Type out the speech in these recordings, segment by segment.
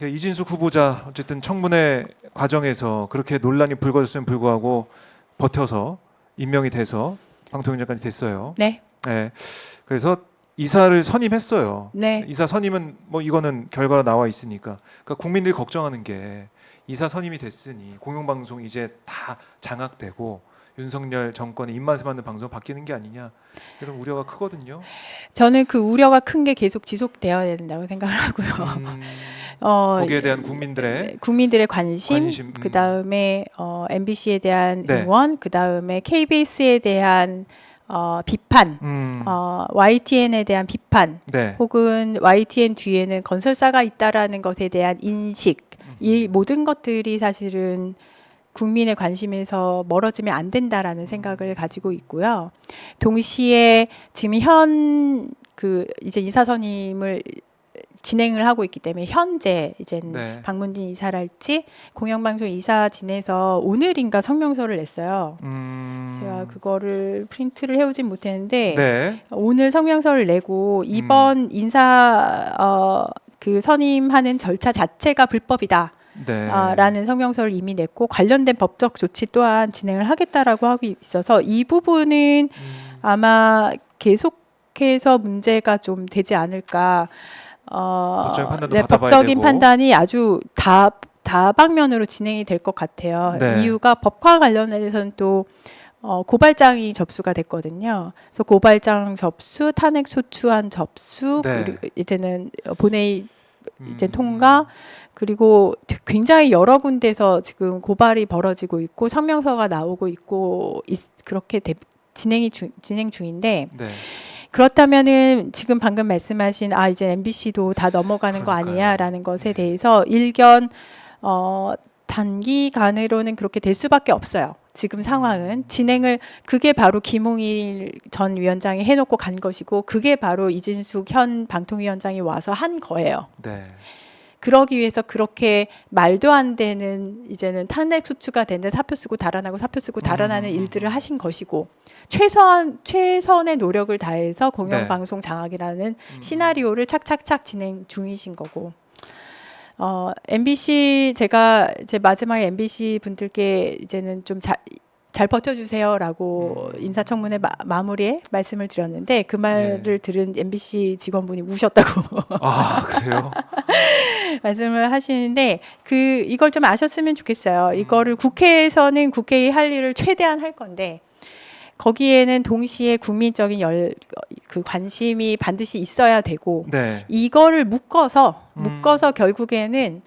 이진숙 후보자 어쨌든 청문회 과정에서 그렇게 논란이 불거졌음에 불구하고 버텨서 임명이 돼서 방통위원장까지 됐어요. 네. 네. 그래서 이사를 선임했어요. 네. 이사 선임은 뭐 이거는 결과가 나와 있으니까. 그러니까 국민들이 걱정하는 게 이사 선임이 됐으니 공영방송 이제 다 장악되고 윤석열 정권의 입맛에 맞는 방송 바뀌는 게 아니냐 이런 우려가 크거든요. 저는 그 우려가 큰 게 계속 지속되어야 된다고 생각을 하고요. 거기에 대한 국민들의 관심. 그 다음에 MBC에 대한 네. 응원, 그 다음에 KBS에 대한 비판, YTN에 대한 비판, 네. 혹은 YTN 뒤에는 건설사가 있다라는 것에 대한 인식, 이 모든 것들이 사실은 국민의 관심에서 멀어지면 안 된다라는 생각을 가지고 있고요. 동시에 지금 이제 이사 선임을 진행을 하고 있기 때문에 현재 이제는 네. 박문진 이사랄지 공영방송 이사 진에서 오늘인가 성명서를 냈어요. 제가 그거를 프린트를 해오진 못했는데 네. 오늘 성명서를 내고 이번 인사 그 선임하는 절차 자체가 불법이다. 네. 라는 성명서를 이미 냈고 관련된 법적 조치 또한 진행을 하겠다라고 하고 있어서 이 부분은 아마 계속해서 문제가 좀 되지 않을까. 법적인 판단도 네, 받아봐야 법적인 되고. 판단이 아주 다방면으로 진행이 될 것 같아요. 네. 이유가 법과 관련해서는 또 고발장이 접수가 됐거든요. 그래서 고발장 접수, 탄핵 소추안 접수, 네. 그리고 이제는 본회의 이제 통과, 그리고 굉장히 여러 군데서 지금 고발이 벌어지고 있고 성명서가 나오고 있고 그렇게 진행 중인데. 네. 그렇다면은 지금 방금 말씀하신 이제 MBC도 다 넘어가는 거 그러니까요. 아니야라는 것에 대해서 일견 단기간으로는 그렇게 될 수밖에 없어요. 지금 상황은 그게 바로 김홍일 전 위원장이 해놓고 간 것이고 그게 바로 이진숙 현 방통위원장이 와서 한 거예요. 네. 그러기 위해서 그렇게 말도 안 되는 이제는 탄핵 소추가 되는 사표 쓰고 달아나고 사표 쓰고 달아나는 일들을 하신 것이고 최선의 노력을 다해서 공영방송 장악이라는 시나리오를 착착착 진행 중이신 거고. MBC 제가 제 마지막에 MBC 분들께 이제는 좀 잘 버텨주세요라고 인사청문회 마무리에 말씀을 드렸는데 그 말을 들은 MBC 직원분이 우셨다고. 아, 그래요? 말씀을 하시는데 이걸 좀 아셨으면 좋겠어요. 이거를 국회에서는 국회의 할 일을 최대한 할 건데 거기에는 동시에 국민적인 그 관심이 반드시 있어야 되고 네. 이거를 묶어서 결국에는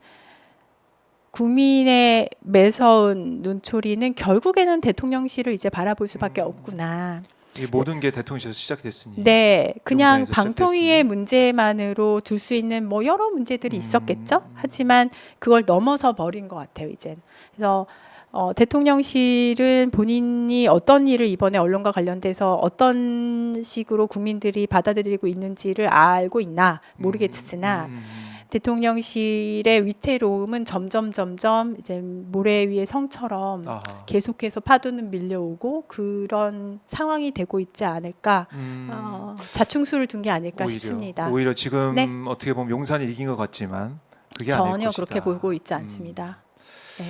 국민의 매서운 눈초리는 결국에는 대통령실을 이제 바라볼 수밖에 없구나. 이 모든 게 대통령실에서 시작됐으니. 네, 그냥 용산에서 방통위의 시작됐으니. 문제만으로 둘 수 있는 뭐 여러 문제들이 있었겠죠. 하지만 그걸 넘어서 버린 것 같아요, 이젠. 그래서 대통령실은 본인이 어떤 일을 이번에 언론과 관련돼서 어떤 식으로 국민들이 받아들이고 있는지를 알고 있나 모르겠으나 대통령실의 위태로움은 점점 이제 모래 위의 성처럼 아하. 계속해서 파도는 밀려오고 그런 상황이 되고 있지 않을까. 자충수를 둔 게 아닐까 싶습니다. 오히려 지금 네. 어떻게 보면 용산이 이긴 것 같지만 그게 아닐 전혀 것이다. 그렇게 보고 있지 않습니다. 네.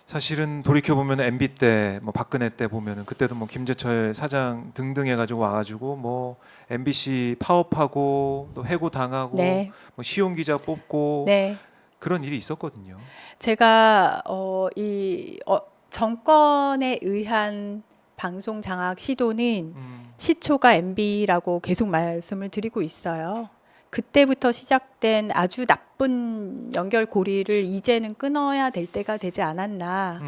사실은 돌이켜 보면 MB 때, 뭐 박근혜 때 보면은 그때도 뭐 김재철 사장 등등 해가지고 와가지고 뭐 MBC 파업하고 또 해고 당하고 네. 뭐 시용 기자 뽑고 네. 그런 일이 있었거든요. 제가 정권에 의한 방송 장악 시도는 시초가 MB라고 계속 말씀을 드리고 있어요. 그때부터 시작된 아주 나쁜 연결고리를 이제는 끊어야 될 때가 되지 않았나.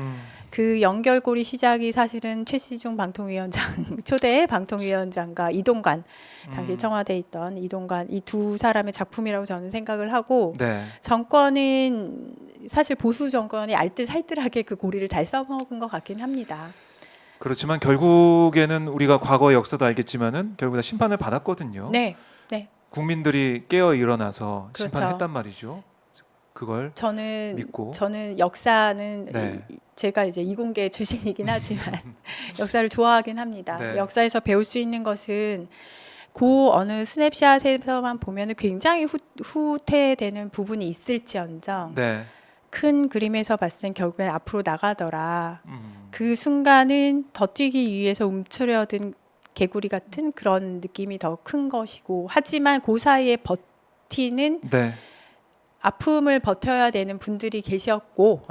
그 연결고리 시작이 사실은 최시중 방통위원장, 초대 방통위원장과 이동관, 당시 청와대에 있던 이동관, 이 두 사람의 작품이라고 저는 생각을 하고, 네. 정권은 사실 보수 정권이 알뜰살뜰하게 그 고리를 잘 써먹은 것 같긴 합니다. 그렇지만 결국에는 우리가 과거의 역사도 알겠지만은 결국 다 심판을 받았거든요. 네, 네. 국민들이 깨어 일어나서 그렇죠. 심판을 했단 말이죠. 그걸 믿고. 저는 역사는 네. 제가 이제 이공계 출신이긴 하지만 역사를 좋아하긴 합니다. 네. 역사에서 배울 수 있는 것은 그 어느 스냅샷에서만 보면은 굉장히 후퇴되는 부분이 있을지언정 네. 큰 그림에서 봤을 땐 결국엔 앞으로 나가더라. 음. 그 순간은 더 뛰기 위해서 움츠려든 개구리 같은 그런 느낌이 더 큰 것이고, 하지만 그 사이에 버티는 네. 아픔을 버텨야 되는 분들이 계셨었고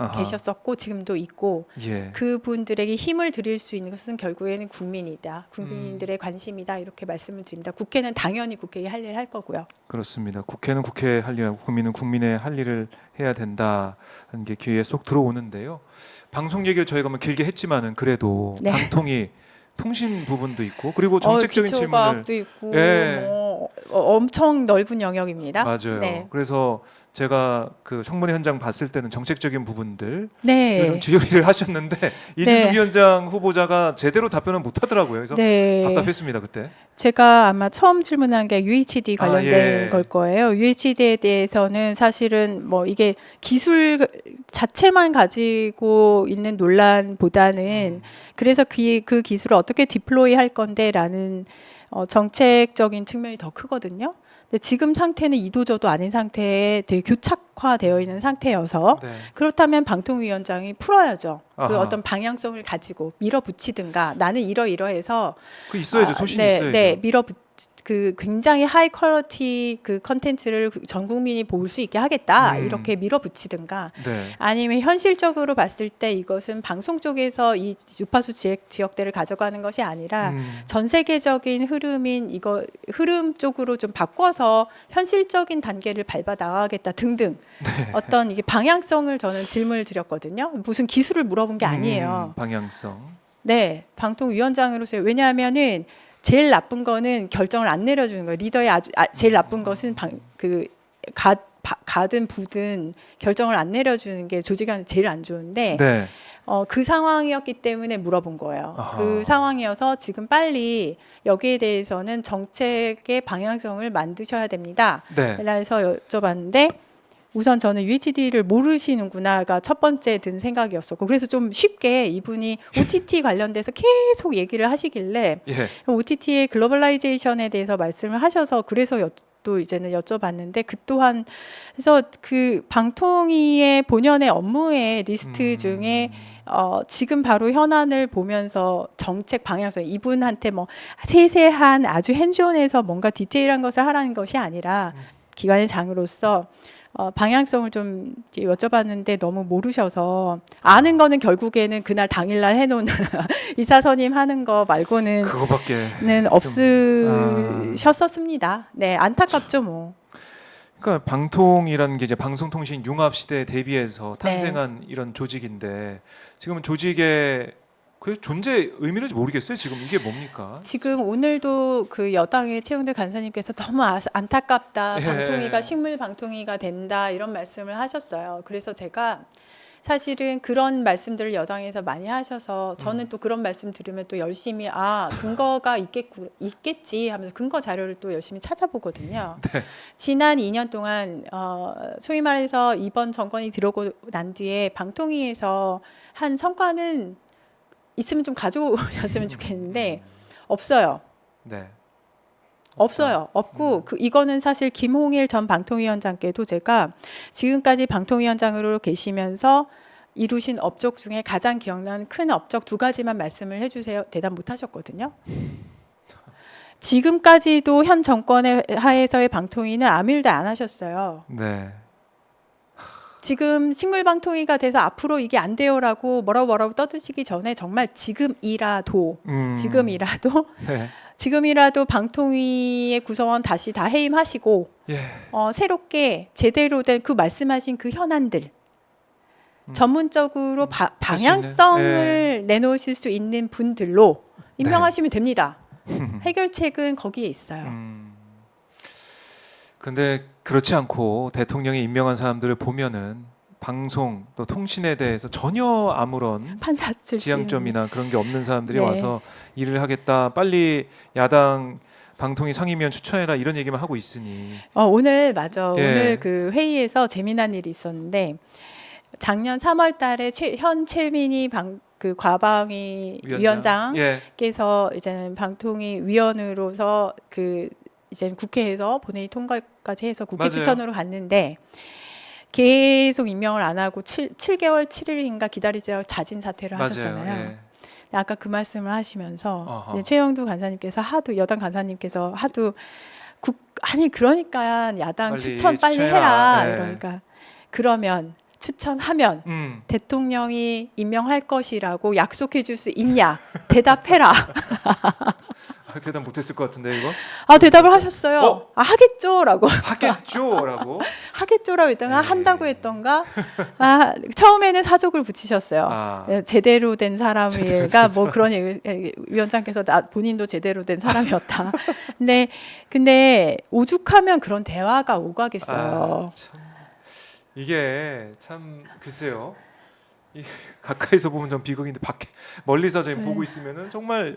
지금도 있고, 예. 그분들에게 힘을 드릴 수 있는 것은 결국에는 국민이다. 국민들의 관심이다. 이렇게 말씀을 드립니다. 국회는 당연히 국회에 할 일을 할 거고요. 그렇습니다. 국회는 국회의 할 일하고 국민은 국민의 할 일을 해야 된다는 게 귀에 쏙 들어오는데요. 방송 얘기를 저희가 뭐 길게 했지만은 그래도 네. 방통위 통신 부분도 있고 그리고 정책적인 질문을 기초과학도 있고 예. 뭐 엄청 넓은 영역입니다. 맞아요. 네. 그래서 제가 그 청문회 현장 봤을 때는 정책적인 부분들 네. 요즘 질의를 하셨는데 이준석 네. 위원장 후보자가 제대로 답변을 못 하더라고요. 그래서 네. 답답했습니다 그때. 제가 아마 처음 질문한 게 UHD 관련된 예. 걸 거예요. UHD에 대해서는 사실은 뭐 이게 기술 자체만 가지고 있는 논란보다는 그래서 그 기술을 어떻게 디플로이 할 건데라는 정책적인 측면이 더 크거든요. 근데 지금 상태는 이도저도 아닌 상태에 되게 교착화되어 있는 상태여서 네. 그렇다면 방통위원장이 풀어야죠. 아하. 그 어떤 방향성을 가지고 밀어붙이든가 나는 이러이러해서 그 있어야죠. 소신이 네, 있어야죠. 네, 그 굉장히 하이 퀄리티 그 컨텐츠를 전 국민이 볼 수 있게 하겠다 이렇게 밀어붙이든가 네. 아니면 현실적으로 봤을 때 이것은 방송 쪽에서 이 주파수 지역대를 가져가는 것이 아니라 전 세계적인 흐름 쪽으로 좀 바꿔서 현실적인 단계를 밟아 나가겠다 등등 어떤 이게 방향성을 저는 질문을 드렸거든요. 무슨 기술을 물어본 게 아니에요. 방향성. 네, 방통위원장으로서 왜냐하면은 제일 나쁜 거는 결정을 안 내려주는 거예요. 리더의 제일 나쁜 것은 가든 부든 결정을 안 내려주는 게 조직원은 제일 안 좋은데 네. 그 상황이었기 때문에 물어본 거예요. 아하. 그 상황이어서 지금 빨리 여기에 대해서는 정책의 방향성을 만드셔야 됩니다. 네. 그래서 여쭤봤는데 우선 저는 UHD를 모르시는구나가 첫 번째 든 생각이었었고 그래서 좀 쉽게 이분이 OTT 관련돼서 계속 얘기를 하시길래 예. OTT의 글로벌라이제이션에 대해서 말씀을 하셔서 그래서 또 이제는 여쭤봤는데 그 또한 그래서 그 방통위의 본연의 업무의 리스트 중에 지금 바로 현안을 보면서 정책 방향성 이분한테 뭐 세세한 아주 핸즈온에서 뭔가 디테일한 것을 하라는 것이 아니라 기관의 장으로서 방향성을 좀 여쭤봤는데 너무 모르셔서 아는 거는 결국에는 그날 당일날 해놓은 이사 선임 하는 거 말고는 그거밖에는 없으셨었습니다. 네, 안타깝죠 뭐. 그러니까 방통이라는 게 이제 방송통신 융합 시대에 대비해서 네. 탄생한 이런 조직인데 지금은 조직의 그 존재 의미를 모르겠어요. 지금 이게 뭡니까? 지금 오늘도 그 여당의 최영대 간사님께서 너무 안타깝다. 예. 방통위가 식물 방통위가 된다 이런 말씀을 하셨어요. 그래서 제가 사실은 그런 말씀들을 여당에서 많이 하셔서 저는 또 그런 말씀 들으면 또 열심히 근거가 있겠지 하면서 근거 자료를 또 열심히 찾아보거든요. 네. 지난 2년 동안 소위 말해서 이번 정권이 들어오고 난 뒤에 방통위에서 한 성과는 있으면 좀 가져오셨으면 좋겠는데 없어요. 네. 없어요. 없고 이거는 사실 김홍일 전 방통위원장께도 제가 지금까지 방통위원장으로 계시면서 이루신 업적 중에 가장 기억나는 큰 업적 2가지만 말씀을 해주세요. 대답 못 하셨거든요. 지금까지도 현 정권의 하에서의 방통위는 아무 일도 안 하셨어요. 네. 지금 식물방통위가 돼서 앞으로 이게 안 돼요라고 뭐라고 떠드시기 전에 정말 지금이라도 네. 지금이라도 방통위의 구성원 다시 다 해임하시고 예. 새롭게 제대로 된 그 말씀하신 그 현안들 전문적으로 방향성을 내놓으실 수 있는 분들로 임명하시면 됩니다. 해결책은 거기에 있어요. 근데 그렇지 않고 대통령이 임명한 사람들을 보면은 방송 또 통신에 대해서 전혀 아무런 판사 출신 지향점이나 그런 게 없는 사람들이 네. 와서 일을 하겠다. 빨리 야당 방통위 상임위원 추천해라 이런 얘기만 하고 있으니. 오늘 맞아. 예. 오늘 그 회의에서 재미난 일이 있었는데 작년 3월달에 현 최민희 그 과방위 예. 위원장께서 이제는 방통위 위원으로서 그 이제 국회에서 본회의 통과까지 해서 국회 맞아요. 추천으로 갔는데 계속 임명을 안 하고 7개월 7일인가 기다리자고 자진 사퇴를 하셨잖아요. 예. 아까 그 말씀을 하시면서 어허. 이제 최영두 간사님께서 하도 여당 간사님께서 하도 아니 그러니까 야당 빨리 추천 빨리 추천해라. 해라 예. 이러니까 그러면 추천하면 대통령이 임명할 것이라고 약속해 줄 수 있냐 대답해라. 대답 못했을 것 같은데 이거 아 대답을 하셨어요. 아 하겠죠라고 하겠죠라고. 하겠죠라고 했던가 네. 한다고 했던가 아 처음에는 사족을 붙이셨어요. 아, 제대로 된 사람이가 제대로 된 뭐 그런 위원장께서 본인도 제대로 된 사람이었다. 근데 오죽하면 그런 대화가 오가겠어요. 참, 이게 참 글쎄요. 가까이서 보면 좀 비극인데 밖에 멀리서 지금 보고 있으면은 정말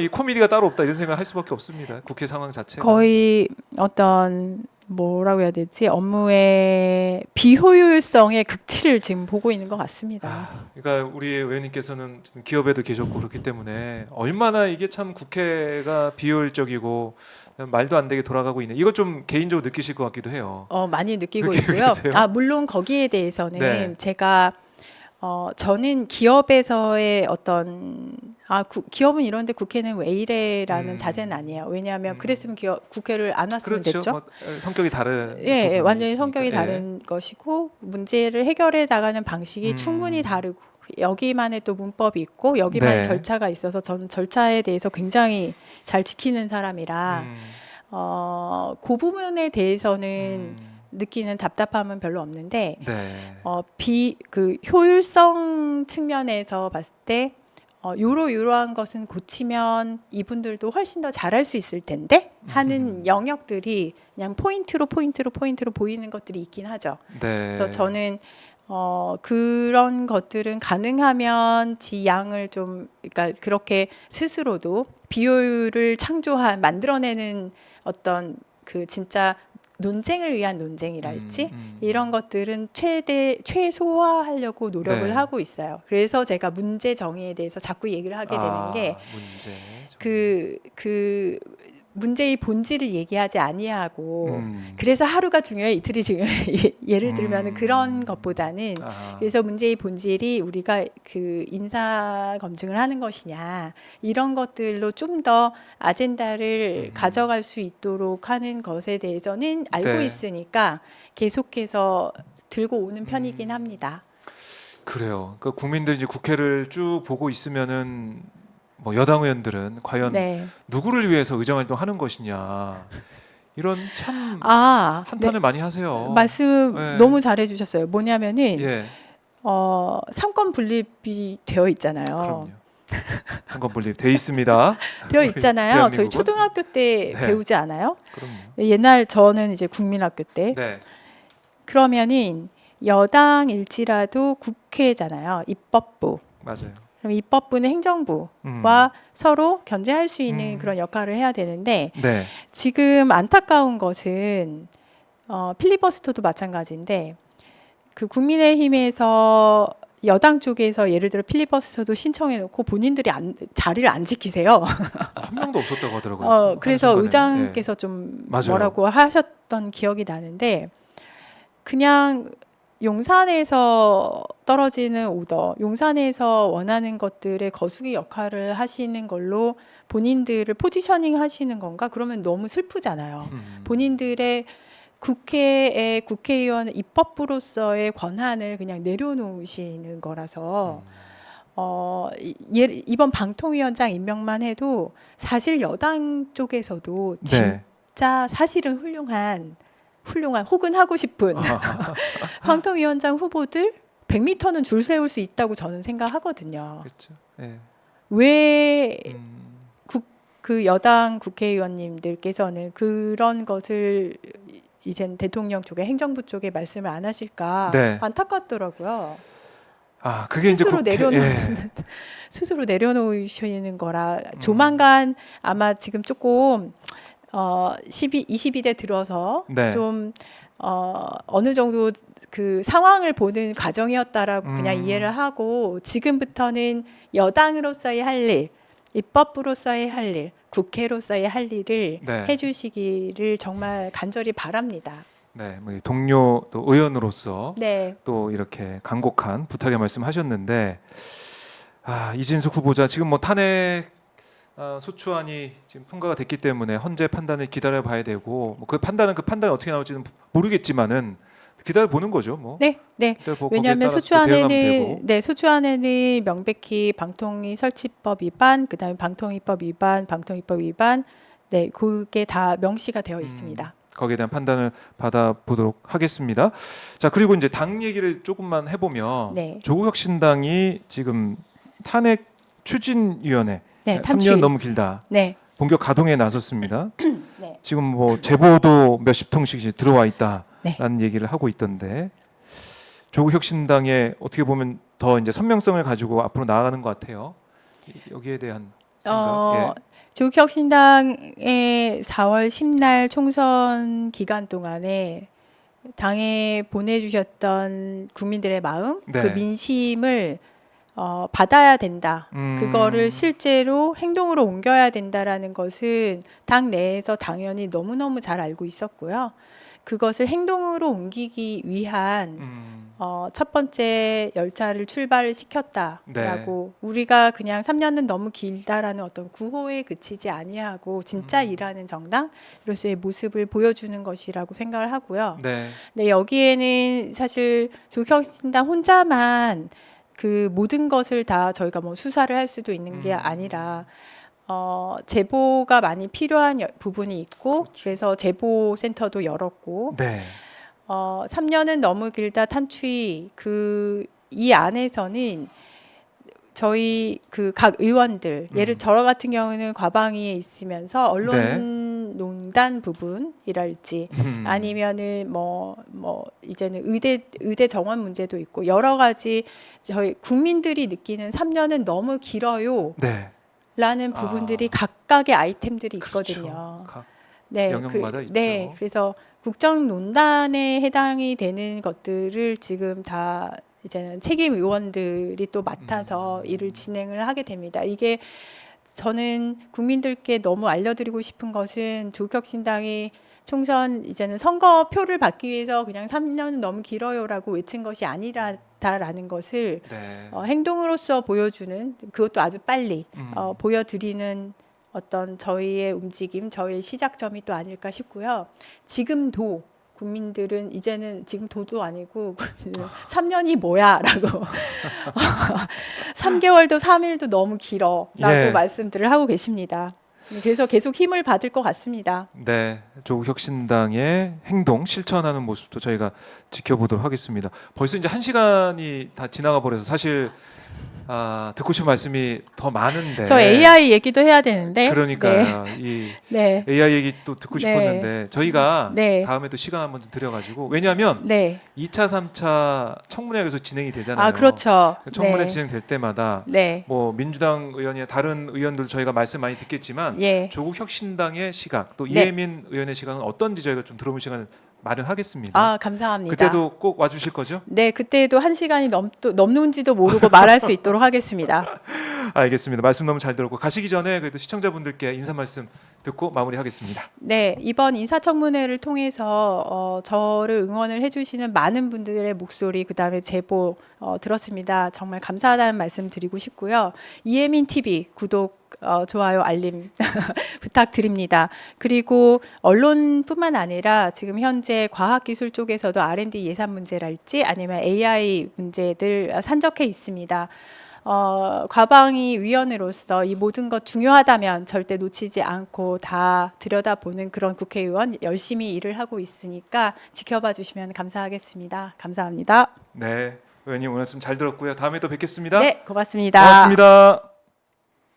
이 코미디가 따로 없다 이런 생각을 할 수밖에 없습니다. 국회 상황 자체가 거의 어떤 뭐라고 해야 되지 업무의 비효율성의 극치를 지금 보고 있는 것 같습니다. 그러니까 우리 의원님께서는 기업에도 계셨고 그렇기 때문에 얼마나 이게 참 국회가 비효율적이고 말도 안 되게 돌아가고 있는 이걸 좀 개인적으로 느끼실 것 같기도 해요. 많이 느끼고 느끼고 있고요. 계세요? 물론 거기에 대해서는 네. 제가 저는 기업에서의 어떤 기업은 이런데 국회는 왜 이래라는 자세는 아니에요. 왜냐하면 그랬으면 국회를 안 왔으면 그렇죠. 됐죠. 뭐, 성격이 다른 예, 부분이 완전히 있으니까. 성격이 예. 다른 것이고 문제를 해결해 나가는 방식이 충분히 다르고 여기만의 또 문법이 있고 여기만의 네. 절차가 있어서 저는 절차에 대해서 굉장히 잘 지키는 사람이라 그 부분에 대해서는 느끼는 답답함은 별로 없는데 네. 그 효율성 측면에서 봤을 때 요러한 것은 고치면 이분들도 훨씬 더 잘할 수 있을 텐데 하는 영역들이 그냥 포인트로 보이는 것들이 있긴 하죠. 네. 그래서 저는 그런 것들은 가능하면 지양을 좀 그러니까 그렇게 스스로도 비효율을 만들어내는 어떤 그 진짜 논쟁을 위한 논쟁이랄지 이런 것들은 최소화하려고 노력을 네. 하고 있어요. 그래서 제가 문제 정의에 대해서 자꾸 얘기를 하게 되는 게 문제 그 문제의 본질을 얘기하지 아니하고 그래서 하루가 중요해 이틀이 중요해 예를 들면 그런 것보다는 그래서 문제의 본질이 우리가 그 인사 검증을 하는 것이냐 이런 것들로 좀 더 아젠다를 가져갈 수 있도록 하는 것에 대해서는 알고 네. 있으니까 계속해서 들고 오는 편이긴 합니다. 그래요. 그러니까 국민들이 이제 국회를 쭉 보고 있으면은 뭐 여당 의원들은 과연 네. 누구를 위해서 의정활동 하는 것이냐 이런 참 네. 한탄을 많이 하세요. 말씀 네. 너무 잘해주셨어요. 뭐냐면은 예, 삼권 분립이 되어 있잖아요. 그럼요. 상권 분립 돼 있습니다. 되어 있잖아요. 저희 대한민국은? 초등학교 때 네. 배우지 않아요? 그럼요. 옛날 저는 이제 국민학교 때 네, 그러면은 여당일지라도 국회잖아요. 입법부. 맞아요. 그럼 입법부는 행정부와 서로 견제할 수 있는 그런 역할을 해야 되는데 네, 지금 안타까운 것은 필리버스터도 마찬가지인데 그 국민의힘에서 여당 쪽에서 예를 들어 필리버스터도 신청해놓고 본인들이 자리를 안 지키세요. 한 명도 없었다고 하더라고요. 그래서 한순간에. 의장께서 좀 맞아요. 뭐라고 하셨던 기억이 나는데 그냥 용산에서 떨어지는 오더, 용산에서 원하는 것들의 거수기 역할을 하시는 걸로 본인들을 포지셔닝 하시는 건가? 그러면 너무 슬프잖아요. 본인들의 국회의 국회의원 입법부로서의 권한을 그냥 내려놓으시는 거라서 이번 방통위원장 임명만 해도 사실 여당 쪽에서도 네. 진짜 사실은 훌륭한 혹은 하고 싶은 방통위원장 후보들 100m는 줄 세울 수 있다고 저는 생각하거든요. 그렇죠. 네. 왜 그 여당 국회의원님들께서는 그런 것을 이젠 대통령 쪽에 행정부 쪽에 말씀을 안 하실까 네. 안타깝더라고요. 그게 이제 스스로 스스로 내려놓으시는 거라 조만간 아마 지금 조금 22대 들어서 네. 좀 어느 정도 그 상황을 보는 과정이었다라고 그냥 음. 이해를 하고 지금부터는 여당으로서의 할 일, 입법부로서의 할 일, 국회로서의 할 일을 네. 해주시기를 정말 간절히 바랍니다. 네, 뭐 동료 또 의원으로서 네, 또 이렇게 간곡한 부탁의 말씀하셨는데 이진숙 후보자 지금 뭐 탄핵 소추안이 지금 통과가 됐기 때문에 헌재 판단을 기다려봐야 되고 뭐 그 판단이 어떻게 나올지는 모르겠지만은 기다려 보는 거죠, 뭐. 네, 네. 기다려보고 왜냐하면 거기에 따라서 또 대응하면 되고. 소추안에는 명백히 방통위 설치법 위반, 그다음에 방통위법 위반, 네, 그게 다 명시가 되어 있습니다. 거기에 대한 판단을 받아보도록 하겠습니다. 자, 그리고 이제 당 얘기를 조금만 해보면 네. 조국혁신당이 지금 탄핵 추진위원회 네, 3년 너무 길다. 네, 본격 가동에 나섰습니다. 네. 지금 뭐 제보도 몇십 통씩 이제 들어와 네. 있다라는 얘기를 하고 있던데 조국혁신당에 어떻게 보면 더 이제 선명성을 가지고 앞으로 나아가는 것 같아요. 여기에 대한 생각. 조국혁신당의 4월 10날 총선 기간 동안에 당에 보내주셨던 국민들의 마음, 네. 그 민심을 받아야 된다. 그거를 음. 실제로 행동으로 옮겨야 된다라는 것은 당 내에서 당연히 너무너무 잘 알고 있었고요. 그것을 행동으로 옮기기 위한 첫 번째 열차를 출발을 시켰다라고 우리가 그냥 3년은 너무 길다라는 어떤 구호에 그치지 아니하고 진짜 일하는 정당으로서의 모습을 보여주는 것이라고 생각을 하고요. 네. 네, 여기에는 사실 조국혁신당 혼자만 그 모든 것을 다 저희가 뭐 수사를 할 수도 있는 게 아니라 제보가 많이 필요한 부분이 있고 그렇죠. 그래서 제보 센터도 열었고 네. 3년은 너무 길다 탄추위 이 안에서는 저희 그 각 의원들 예를 저 같은 경우는 과방위에 있으면서 언론농단 부분이랄지 아니면은 뭐 이제는 의대 정원 문제도 있고 여러 가지 저희 국민들이 느끼는 3년은 너무 길어요. 네. 라는 부분들이 각각의 아이템들이 있거든요. 그렇죠. 네, 영역마다 있죠. 네, 그래서 국정농단에 해당이 되는 것들을 지금 다 이제는 책임 의원들이 또 맡아서 일을 진행을 하게 됩니다. 이게 저는 국민들께 너무 알려드리고 싶은 것은 조국혁신당이 총선 이제는 선거표를 받기 위해서 그냥 3년은 너무 길어요라고 외친 것이 아니라는 것을 네. 행동으로서 보여주는 그것도 아주 빨리 보여드리는 어떤 저희의 움직임, 저희의 시작점이 또 아닐까 싶고요. 지금도 국민들은 이제는 지금 도도 아니고 3년이 뭐야라고 3개월도 3일도 너무 길어라고 예. 말씀들을 하고 계십니다. 그래서 계속 힘을 받을 것 같습니다. 네, 조국혁신당의 행동 실천하는 모습도 저희가 지켜보도록 하겠습니다. 벌써 이제 1시간이 다 지나가 버려서 사실 듣고 싶은 말씀이 더 많은데 저 AI 얘기도 해야 되는데. 그러니까요. 이 네. AI 얘기 또 듣고 네. 싶었는데 저희가 네. 다음에 또 시간 한번 좀 드려가지고 왜냐하면 네. 2차, 3차 청문회가 계속 진행이 되잖아요. 그렇죠. 청문회 네. 진행될 때마다 네. 뭐 민주당 의원이나 다른 의원들도 저희가 말씀 많이 듣겠지만 예. 조국혁신당의 시각 또 네. 이혜민 의원의 시각은 어떤지 저희가 좀 들어볼 시간을 마련하겠습니다. 감사합니다. 그때도 꼭 와주실 거죠? 네, 그때도 1시간이 넘는지도 모르고 말할 수 있도록 하겠습니다. 알겠습니다. 말씀 너무 잘 들었고 가시기 전에 그래도 시청자분들께 인사 말씀 듣고 마무리하겠습니다. 네, 이번 인사청문회를 통해서 저를 응원을 해주시는 많은 분들의 목소리, 그다음에 제보 들었습니다. 정말 감사하다는 말씀 드리고 싶고요. 이혜민 TV 구독, 좋아요, 알림 부탁드립니다. 그리고 언론뿐만 아니라 지금 현재 과학기술 쪽에서도 R&D 예산 문제랄지 아니면 AI 문제들 산적해 있습니다. 과방위 위원으로서 이 모든 것 중요하다면 절대 놓치지 않고 다 들여다보는 그런 국회의원 열심히 일을 하고 있으니까 지켜봐 주시면 감사하겠습니다. 감사합니다. 네, 의원님 오늘 말씀 잘 들었고요. 다음에 또 뵙겠습니다. 네, 고맙습니다. 고맙습니다.